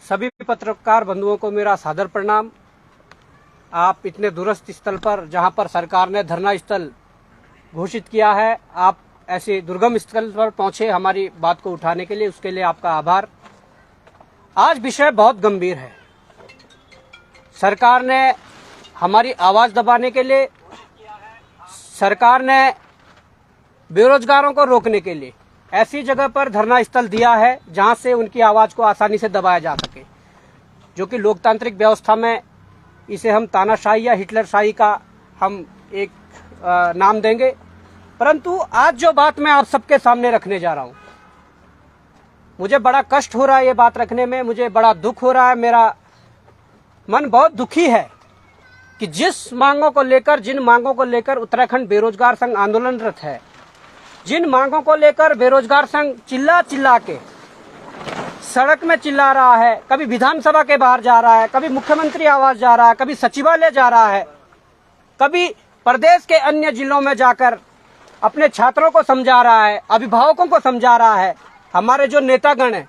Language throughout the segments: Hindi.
सभी पत्रकार बंधुओं को मेरा सादर प्रणाम। आप इतने दूरस्थ स्थल पर, जहां पर सरकार ने धरना स्थल घोषित किया है, आप ऐसे दुर्गम स्थल पर पहुंचे हमारी बात को उठाने के लिए, उसके लिए आपका आभार। आज विषय बहुत गंभीर है। सरकार ने हमारी आवाज दबाने के लिए, सरकार ने बेरोजगारों को रोकने के लिए ऐसी जगह पर धरना स्थल दिया है जहां से उनकी आवाज को आसानी से दबाया जा सके, जो कि लोकतांत्रिक व्यवस्था में इसे हम तानाशाही या हिटलरशाही का हम एक नाम देंगे। परंतु आज जो बात मैं आप सबके सामने रखने जा रहा हूं, मुझे बड़ा कष्ट हो रहा है ये बात रखने में, मुझे बड़ा दुख हो रहा है, मेरा मन बहुत दुखी है कि जिन मांगों को लेकर उत्तराखंड बेरोजगार संघ आंदोलनरत है, जिन मांगों को लेकर बेरोजगार संघ चिल्ला चिल्ला के सड़क में चिल्ला रहा है, कभी विधानसभा के बाहर जा रहा है, कभी मुख्यमंत्री आवास जा रहा है, कभी सचिवालय जा रहा है, कभी प्रदेश के अन्य जिलों में जाकर अपने छात्रों को समझा रहा है, अभिभावकों को समझा रहा है। हमारे जो नेतागण हैं,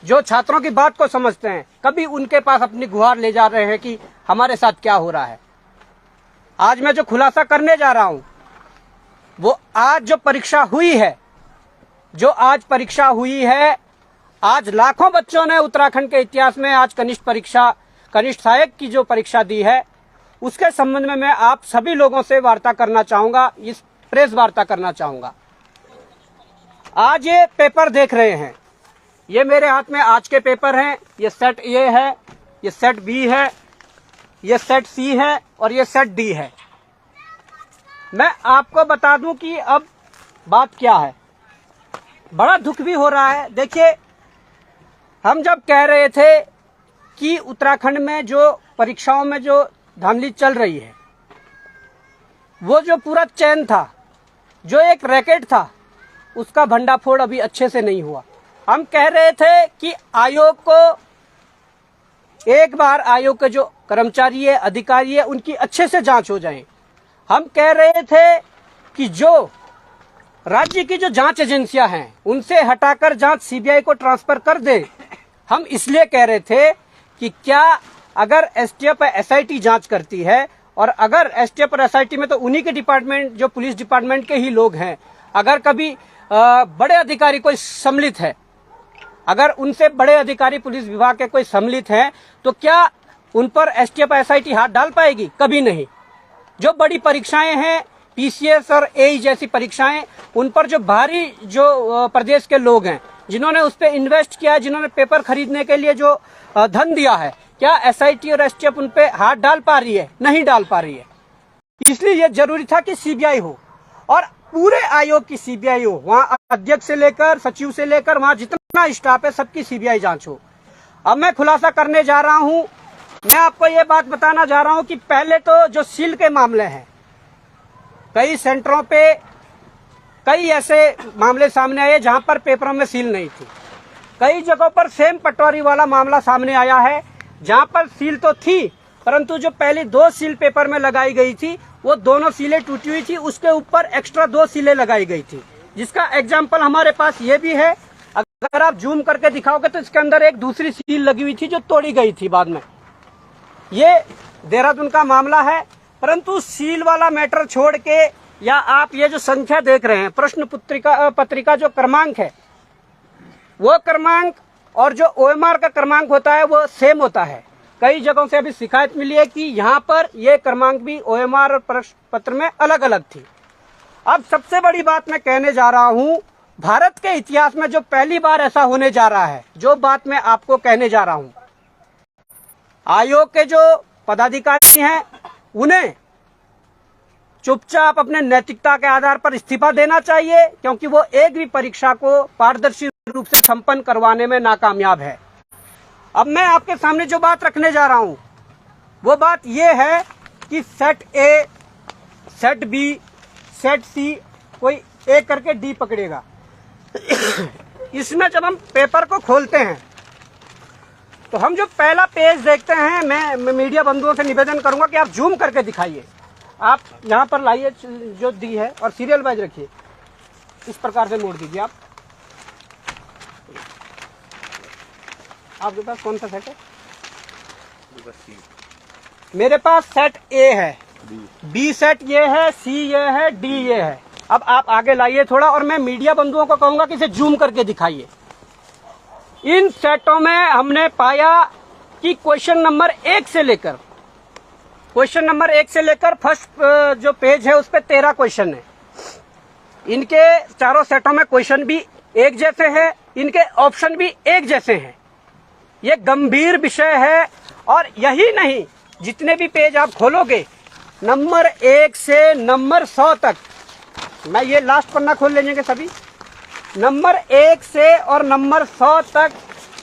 जो छात्रों की बात को समझते हैं, कभी उनके पास अपनी गुहार ले जा रहे हैं कि हमारे साथ क्या हो रहा है। आज मैं जो खुलासा करने जा रहा हूं, वो आज जो परीक्षा हुई है, आज लाखों बच्चों ने उत्तराखंड के इतिहास में आज कनिष्ठ सहायक की जो परीक्षा दी है, उसके संबंध में मैं आप सभी लोगों से वार्ता करना चाहूंगा, इस प्रेस वार्ता करना चाहूंगा। आज ये पेपर देख रहे हैं, ये मेरे हाथ में आज के पेपर हैं। ये सेट ए है, ये सेट बी है, ये सेट सी है और ये सेट डी है। मैं आपको बता दूं कि अब बात क्या है। बड़ा दुख भी हो रहा है। देखिए, हम जब कह रहे थे कि उत्तराखंड में जो परीक्षाओं में जो धांधली चल रही है, वो जो पूरा चैन था, जो एक रैकेट था, उसका भंडाफोड़ अभी अच्छे से नहीं हुआ। हम कह रहे थे कि आयोग को एक बार, आयोग के जो कर्मचारी है, अधिकारी है, उनकी अच्छे से जांच हो जाए। हम कह रहे थे कि जो राज्य की जो जांच एजेंसियां हैं, उनसे हटाकर जांच सीबीआई को ट्रांसफर कर दे। हम इसलिए कह रहे थे कि क्या अगर एसटीएफ एसआईटी जांच करती है, और अगर एसटीएफ और एसआईटी में तो उन्हीं के डिपार्टमेंट, जो पुलिस डिपार्टमेंट के ही लोग हैं, अगर कभी बड़े अधिकारी कोई सम्मिलित है, अगर उनसे बड़े अधिकारी पुलिस विभाग के कोई सम्मिलित हैं, तो क्या उन पर एसटीएफ एसआईटी हाथ डाल पाएगी? कभी नहीं। जो बड़ी परीक्षाएं हैं, पीसीएस और एई जैसी परीक्षाएं, उन पर जो बाहरी जो प्रदेश के लोग हैं, जिन्होंने उस पर इन्वेस्ट किया है, जिन्होंने पेपर खरीदने के लिए जो धन दिया है, क्या एसआईटी और एसटीएफ उन पे हाथ डाल पा रही है? नहीं डाल पा रही है। इसलिए यह जरूरी था कि सीबीआई हो, और पूरे आयोग की सीबीआई हो। वहां अध्यक्ष से लेकर सचिव से लेकर वहां जितना स्टाफ है, सबकी सीबीआई जांच हो। अब मैं खुलासा करने जा रहा हूं, मैं आपको ये बात बताना जा रहा हूं कि पहले तो जो सील के मामले हैं, कई सेंटरों पे कई ऐसे मामले सामने आए जहां पर पेपरों में सील नहीं थी। कई जगहों पर सेम पटवारी वाला मामला सामने आया है, जहां पर सील तो थी, परंतु जो पहली 2 सील पेपर में लगाई गई थी, वो दोनों सीलें टूटी हुई थी, उसके ऊपर एक्स्ट्रा 2 सीलें लगाई गई थी, जिसका एग्जाम्पल हमारे पास ये भी है। अगर आप जूम करके दिखाओगे तो इसके अंदर एक दूसरी सील लगी हुई थी जो तोड़ी गई थी बाद में। ये देहरादून का मामला है। परंतु सील वाला मैटर छोड़ के, या आप ये जो संख्या देख रहे हैं, प्रश्न पत्रिका जो क्रमांक है, वो क्रमांक और जो ओएमआर का क्रमांक होता है, वो सेम होता है। कई जगहों से अभी शिकायत मिली है कि यहाँ पर ये क्रमांक भी ओएमआर और प्रश्न पत्र में अलग अलग थी। अब सबसे बड़ी बात मैं कहने जा रहा हूँ, भारत के इतिहास में जो पहली बार ऐसा होने जा रहा है, जो बात मैं आपको कहने जा रहा हूँ, आयोग के जो पदाधिकारी हैं, उन्हें चुपचाप अपने नैतिकता के आधार पर इस्तीफा देना चाहिए, क्योंकि वो एक भी परीक्षा को पारदर्शी रूप से संपन्न करवाने में नाकामयाब है। अब मैं आपके सामने जो बात रखने जा रहा हूं, वो बात ये है कि set A, set B, set C, कोई एक करके डी पकड़ेगा। इसमें जब हम पेपर को खोलते हैं, तो हम जो पहला पेज देखते हैं, मैं मीडिया बंधुओं से निवेदन करूंगा कि आप जूम करके दिखाइए। आप यहाँ पर लाइए जो दी है, और सीरियल वाइज रखिए, इस प्रकार से मोड़ दीजिए आप। आपके पास कौन सा सेट है? मेरे पास सेट ए है, बी सेट ये है, सी ये है, डी ये है। अब आप आगे लाइए थोड़ा और मैं मीडिया बंधुओं को कहूंगा कि इसे जूम करके दिखाइए। इन सेटों में हमने पाया कि क्वेश्चन नंबर 1 से लेकर फर्स्ट जो पेज है उस पे 13 क्वेश्चन है। इनके चारों सेटों में क्वेश्चन भी एक जैसे हैं, इनके ऑप्शन भी एक जैसे हैं। ये गंभीर विषय है। और यही नहीं, जितने भी पेज आप खोलोगे नंबर 1 से नंबर 100 तक, मैं ये लास्ट पन्ना खोल लेंगे सभी, नंबर 1 से और नंबर 100 तक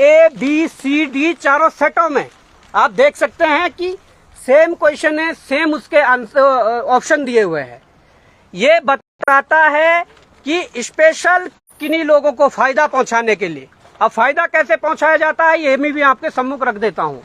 ए बी सी डी चारों सेटों में आप देख सकते हैं कि सेम क्वेश्चन है, सेम उसके ऑप्शन दिए हुए हैं। ये बताता है कि स्पेशल किन्हीं लोगों को फायदा पहुंचाने के लिए। अब फायदा कैसे पहुंचाया जाता है ये मैं भी आपके सम्मुख रख देता हूं।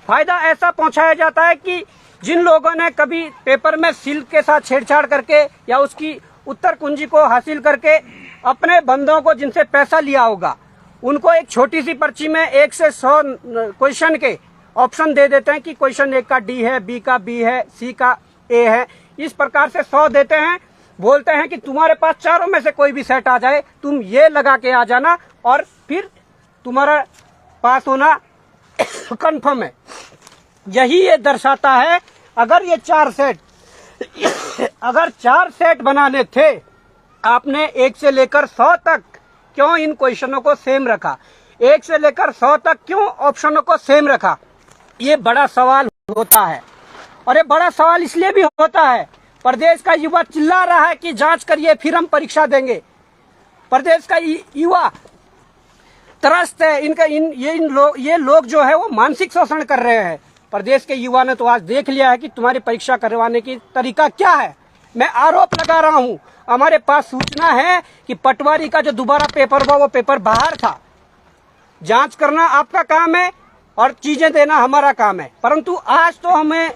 फायदा ऐसा पहुंचाया जाता है कि जिन लोगों ने कभी पेपर में सिल्क के साथ छेड़छाड़ करके या उसकी उत्तर कुंजी को हासिल करके अपने बंदों को जिनसे पैसा लिया होगा, उनको एक छोटी सी पर्ची में 1 से 100 क्वेश्चन के ऑप्शन दे देते हैं कि क्वेश्चन 1 का डी है, बी का बी है, सी का ए है। इस प्रकार से 100 देते हैं, बोलते हैं कि तुम्हारे पास चारों में से कोई भी सेट आ जाए, तुम ये लगा के आ जाना और फिर तुम्हारा पास होना कंफर्म है। यही ये दर्शाता है। अगर ये 4 सेट बनाने थे, आपने 1 से लेकर 100 तक क्यों इन क्वेश्चनों को सेम रखा? 1 से लेकर 100 तक क्यों ऑप्शनों को सेम रखा? ये बड़ा सवाल होता है। और ये बड़ा सवाल इसलिए भी होता है, प्रदेश का युवा चिल्ला रहा है कि जांच करिए फिर हम परीक्षा देंगे। प्रदेश का युवा त्रस्त है। ये लोग जो है वो मानसिक शोषण कर रहे हैं। प्रदेश के युवा ने तो आज देख लिया है कि तुम्हारी परीक्षा करवाने की तरीका क्या है। मैं आरोप लगा रहा हूं, हमारे पास सूचना है कि पटवारी का जो दोबारा पेपर हुआ वो पेपर बाहर था। जांच करना आपका काम है और चीजें देना हमारा काम है, परंतु आज तो हमें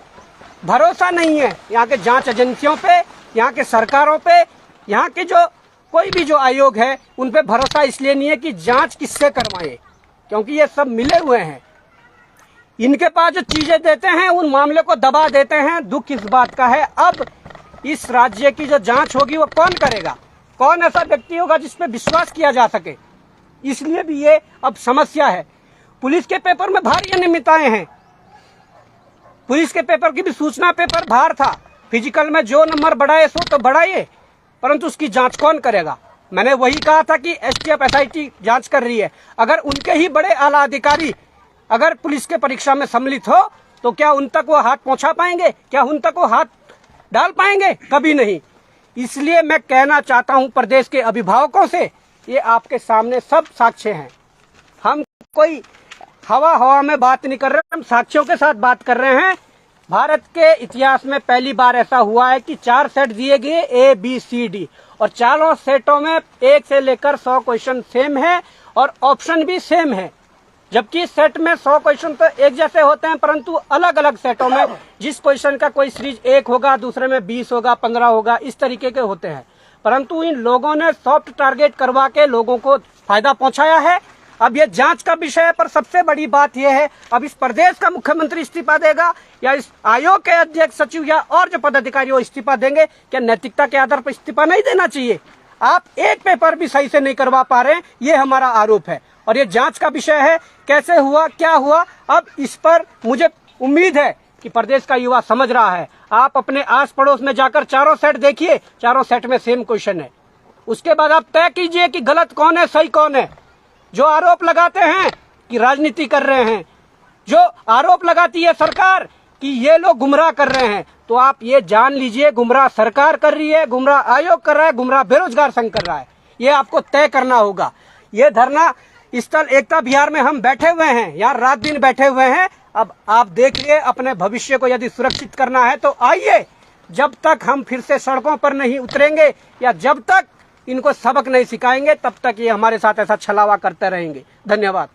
भरोसा नहीं है यहाँ के जांच एजेंसियों पे, यहाँ के सरकारों पे, यहाँ के जो कोई भी जो आयोग है उन पे भरोसा इसलिए नहीं है कि जांच किससे करवाएं, क्योंकि ये सब मिले हुए हैं। इनके पास जो चीजें देते हैं उन मामले को दबा देते हैं। दुख इस बात का है, अब इस राज्य की जो जांच होगी वो कौन करेगा? कौन ऐसा व्यक्ति होगा जिस पे विश्वास किया जा सके? इसलिए भी ये अब समस्या है। पुलिस के पेपर में भारी अनियमितताएं हैं। पुलिस के पेपर की भी सूचना पेपर बाहर था। फिजिकल में जो नंबर बढ़ाए सो तो बढ़ाइए, परंतु उसकी जांच कौन करेगा? मैंने वही कहा था कि एसटीएफ एसआईटी जांच कर रही है। अगर उनके ही बड़े आला अधिकारी अगर पुलिस के परीक्षा में सम्मिलित हो तो क्या उन तक वो हाथ पहुंचा पाएंगे? क्या उन तक वो हाथ डाल पाएंगे? कभी नहीं। इसलिए मैं कहना चाहता हूं प्रदेश के अभिभावकों से, ये आपके सामने सब साक्ष्य हैं। हम कोई हवा में बात नहीं कर रहे, हम साक्ष्यों के साथ बात कर रहे हैं। भारत के इतिहास में पहली बार ऐसा हुआ है कि 4 सेट दिए गए, ए बी सी डी, और चारों सेटों में 1 से लेकर 100 क्वेश्चन सेम है और ऑप्शन भी सेम है। जबकि सेट में 100 क्वेश्चन तो एक जैसे होते हैं, परंतु अलग अलग सेटों में जिस क्वेश्चन का कोई सीरीज 1 होगा, दूसरे में 20 होगा, 15 होगा, इस तरीके के होते हैं। परंतु इन लोगों ने सॉफ्ट टारगेट करवा के लोगों को फायदा पहुंचाया है। अब ये जांच का विषय है, पर सबसे बड़ी बात यह है, अब इस प्रदेश का मुख्यमंत्री इस्तीफा देगा या इस आयोग के अध्यक्ष, सचिव या और जो पदाधिकारी वो इस्तीफा देंगे? क्या नैतिकता के आधार पर इस्तीफा नहीं देना चाहिए? आप एक पेपर भी सही से नहीं करवा पा रहे हैं, ये हमारा आरोप है और ये जांच का विषय है। कैसे हुआ, क्या हुआ, अब इस पर मुझे उम्मीद है कि प्रदेश का युवा समझ रहा है। आप अपने आस पड़ोस में जाकर चारों सेट देखिए, चारों सेट में सेम क्वेश्चन है। उसके बाद आप तय कीजिए कि गलत कौन है, सही कौन है। जो आरोप लगाते हैं कि राजनीति कर रहे हैं, जो आरोप लगाती है सरकार कि ये लोग गुमराह कर रहे हैं, तो आप ये जान लीजिए गुमराह सरकार कर रही है, गुमराह आयोग कर रहा है, गुमराह बेरोजगार संघ कर रहा है। ये आपको तय करना होगा। ये धरना स्थल एकता विहार में हम बैठे हुए हैं, यहाँ रात दिन बैठे हुए हैं। अब आप देखिए, अपने भविष्य को यदि सुरक्षित करना है तो आइए। जब तक हम फिर से सड़कों पर नहीं उतरेंगे या जब तक इनको सबक नहीं सिखाएंगे, तब तक ये हमारे साथ ऐसा छलावा करते रहेंगे। धन्यवाद।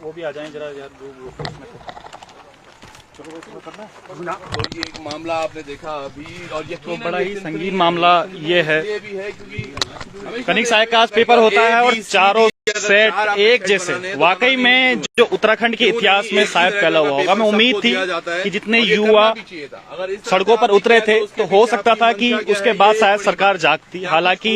वो भी आ जाएं जरा यार, तो ये एक मामला आपने देखा अभी, और ये तो बड़ा ही संगीन मामला ये है। ये भी है क्योंकि कनिष्ठ सहायक का आज पेपर होता है और चारों सेट एक जैसे। वाकई में जो उत्तराखंड के इतिहास में शायद पहला हुआ होगा। मैं उम्मीद थी कि जितने युवा सड़कों पर उतरे थे तो हो सकता था कि उसके बाद शायद सरकार जागती। हालांकि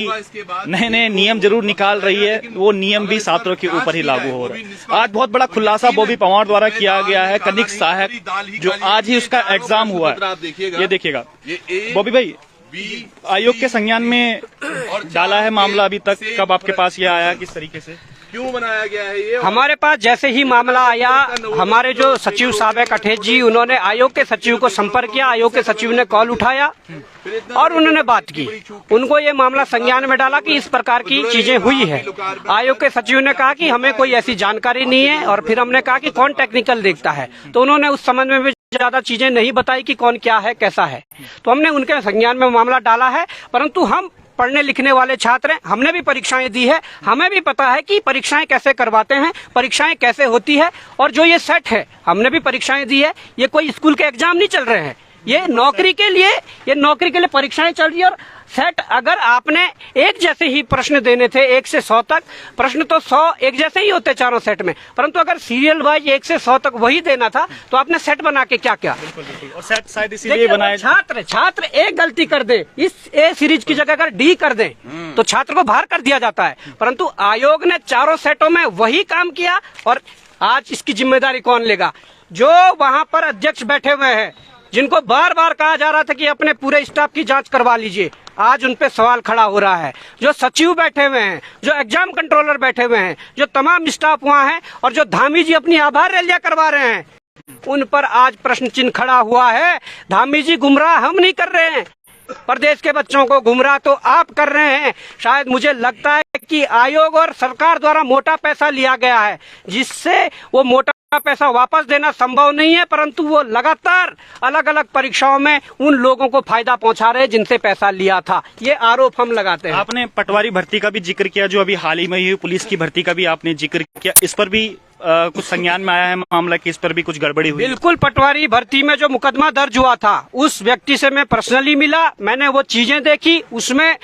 नए नए नियम जरूर निकाल रही है, वो नियम भी छात्रों के ऊपर ही लागू हो रहे हैं। आज बहुत बड़ा खुलासा बॉबी पवार द्वारा किया गया है। कनिष्ठ सहायक जो आज ही उसका एग्जाम हुआ है, ये देखिएगा बॉबी भाई, आयोग के संज्ञान में डाला है मामला। अभी तक कब आपके पास ये आया, किस तरीके से, क्यों बनाया गया है ये? हमारे पास जैसे ही मामला आया, हमारे जो सचिव साहब है कठेत जी, उन्होंने आयोग के सचिव को संपर्क किया। आयोग के सचिव ने कॉल उठाया और उन्होंने बात की। उनको ये मामला संज्ञान में डाला कि इस प्रकार की चीजें हुई है। आयोग के सचिव ने कहा कि हमें कोई ऐसी जानकारी नहीं है, और फिर हमने कहा कि कौन टेक्निकल देखता है, तो उन्होंने उस संबंध में भी ज्यादा चीजें नहीं बताई कि कौन क्या है कैसा है। तो हमने उनके संज्ञान में मामला डाला है। परंतु हम पढ़ने लिखने वाले छात्र हैं, हमने भी परीक्षाएं दी है, हमें भी पता है कि परीक्षाएं कैसे करवाते हैं, परीक्षाएं कैसे होती है। और जो ये सेट है, हमने भी परीक्षाएं दी है। ये कोई स्कूल के एग्जाम नहीं चल रहे हैं, ये नौकरी के लिए परीक्षाएं चल रही है। और सेट अगर आपने एक जैसे ही प्रश्न देने थे 1 से 100 तक, प्रश्न तो 100 एक जैसे ही होते चारों सेट में, परंतु अगर सीरियल वाइज 1 से 100 तक वही देना था तो आपने सेट बना के क्या किया? और सेट शायद इसीलिए बनाया। छात्र एक गलती कर दे, इस ए सीरीज की जगह अगर डी कर दे तो छात्र को बाहर कर दिया जाता है, परंतु आयोग ने चारों सेटों में वही काम किया। और आज इसकी जिम्मेदारी कौन लेगा? जो वहां पर अध्यक्ष बैठे हुए हैं, जिनको बार बार कहा जा रहा था कि अपने पूरे स्टाफ की जांच करवा लीजिए, आज उन पे सवाल खड़ा हो रहा है। जो सचिव बैठे हुए हैं, जो एग्जाम कंट्रोलर बैठे हुए हैं, जो तमाम स्टाफ वहाँ है, और जो धामी जी अपनी आभार रैलियां करवा रहे हैं, उन पर आज प्रश्न चिन्ह खड़ा हुआ है। धामी जी गुमराह हम नहीं कर रहे हैं, प्रदेश के बच्चों को गुमराह तो आप कर रहे हैं। शायद मुझे लगता है कि आयोग और सरकार द्वारा मोटा पैसा लिया गया है, जिससे वो मोटा पैसा वापस देना संभव नहीं है, परंतु वो लगातार अलग अलग परीक्षाओं में उन लोगों को फायदा पहुंचा रहे हैं जिनसे पैसा लिया था। ये आरोप हम लगाते हैं। आपने पटवारी भर्ती का भी जिक्र किया, जो अभी हाल ही में हुई पुलिस की भर्ती का भी आपने जिक्र किया। इस पर भी कुछ संज्ञान में आया है मामला कि इस पर भी कुछ गड़बड़ी हुई? बिल्कुल, पटवारी भर्ती में जो मुकदमा दर्ज हुआ था, उस व्यक्ति से मैं पर्सनली मिला, मैंने वो चीजें देखी। उसमें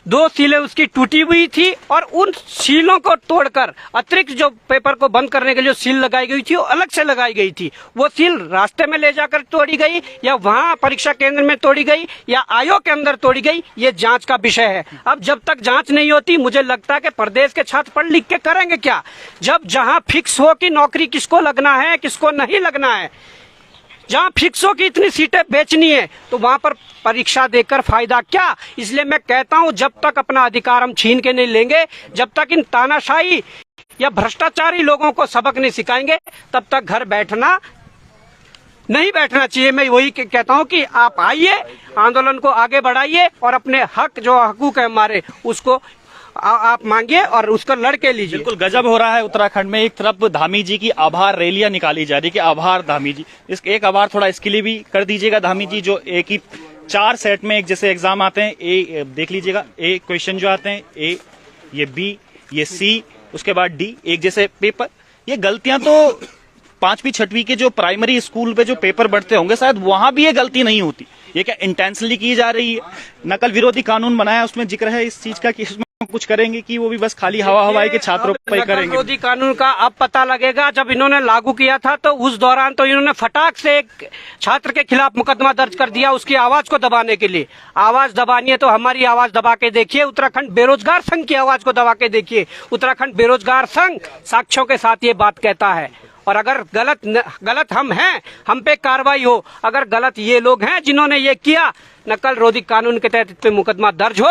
2 सीलें उसकी टूटी हुई थी, और उन सीलों को तोड़कर अतिरिक्त जो पेपर को बंद करने के लिए सील लगाई गई थी, वो अलग से लगाई गई थी। वो सील रास्ते में ले जाकर तोड़ी गई, या वहाँ परीक्षा केंद्र में तोड़ी गई, या आयोग के अंदर तोड़ी गई, ये जांच का विषय है। अब जब तक जांच नहीं होती, मुझे लगता है कि प्रदेश के छात्र पढ़ लिख के करेंगे क्या? जब जहाँ फिक्स हो कि नौकरी किसको लगना है किसको नहीं लगना है, जहाँ फिक्स हो कि इतनी सीटें बेचनी है, तो वहाँ पर परीक्षा देकर फायदा क्या? इसलिए मैं कहता हूँ, जब तक अपना अधिकार हम छीन के नहीं लेंगे, जब तक इन तानाशाही या भ्रष्टाचारी लोगों को सबक नहीं सिखाएंगे, तब तक घर बैठना नहीं बैठना चाहिए। मैं वही कहता हूँ कि आप आइए, आंदोलन को आगे बढ़ाइए, और अपने हक जो हकूक है हमारे, उसको आप मांगिए और उसको लड़के लीजिए। बिल्कुल गजब हो रहा है उत्तराखंड में। एक तरफ धामी जी की आभार रैलियां निकाली जा रही है कि आभार धामी जी। इस एक आभार थोड़ा इसके लिए भी कर दीजिएगा धामी जी, जो एक ही 4 सेट में एक जैसे एग्जाम आते हैं। ए देख लीजिएगा, ए क्वेश्चन जो आते हैं, ए, ये बी, ये सी, उसके बाद डी, एक जैसे पेपर। ये गलतियां तो 5वीं 6वीं के जो प्राइमरी स्कूल पे जो पेपर बढ़ते होंगे, शायद वहां भी ये गलती नहीं होती। ये क्या इंटेंशनली की जा रही है? नकल विरोधी कानून बनाया, उसमें जिक्र है इस चीज का कि इसमें कुछ करेंगे कि वो भी बस खाली हवा हवाई के छात्रों पर ही करेंगे। विरोधी कानून का अब पता लगेगा। जब इन्होंने लागू किया था तो उस दौरान तो इन्होंने फटाक से एक छात्र के खिलाफ मुकदमा दर्ज कर दिया, उसकी आवाज को दबाने के लिए। आवाज दबानी है तो हमारी आवाज दबा के देखिए, उत्तराखंड बेरोजगार संघ की आवाज को दबा के देखिए। उत्तराखंड बेरोजगार संघ साक्ष्यों के साथ ये बात कहता है। और अगर गलत हम हैं, हम पे कार्रवाई हो। अगर गलत ये लोग हैं जिन्होंने ये किया, नकल रोधी कानून के तहत पे मुकदमा दर्ज हो,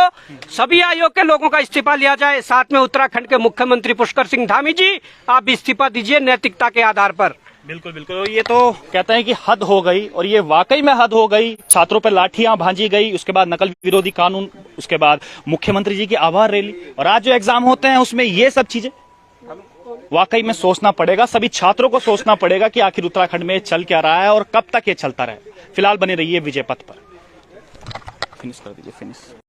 सभी आयोग के लोगों का इस्तीफा लिया जाए। साथ में उत्तराखंड के मुख्यमंत्री पुष्कर सिंह धामी जी, आप भी इस्तीफा दीजिए नैतिकता के आधार पर। बिल्कुल बिल्कुल। और ये तो कहते हैं कि हद हो गई, और ये वाकई में हद हो गई। छात्रों पर लाठियां भांजी गई, उसके बाद नकल विरोधी कानून, उसके बाद मुख्यमंत्री जी की आभार रैली, और आज जो एग्जाम होते हैं उसमें ये सब चीजें वाकई में सोचना पड़ेगा। सभी छात्रों को सोचना पड़ेगा कि आखिर उत्तराखंड में चल क्या रहा है और कब तक ये चलता रहे। फिलहाल बने रहिए विजय पथ पर। फिनिश कर दीजिए, फिनिश।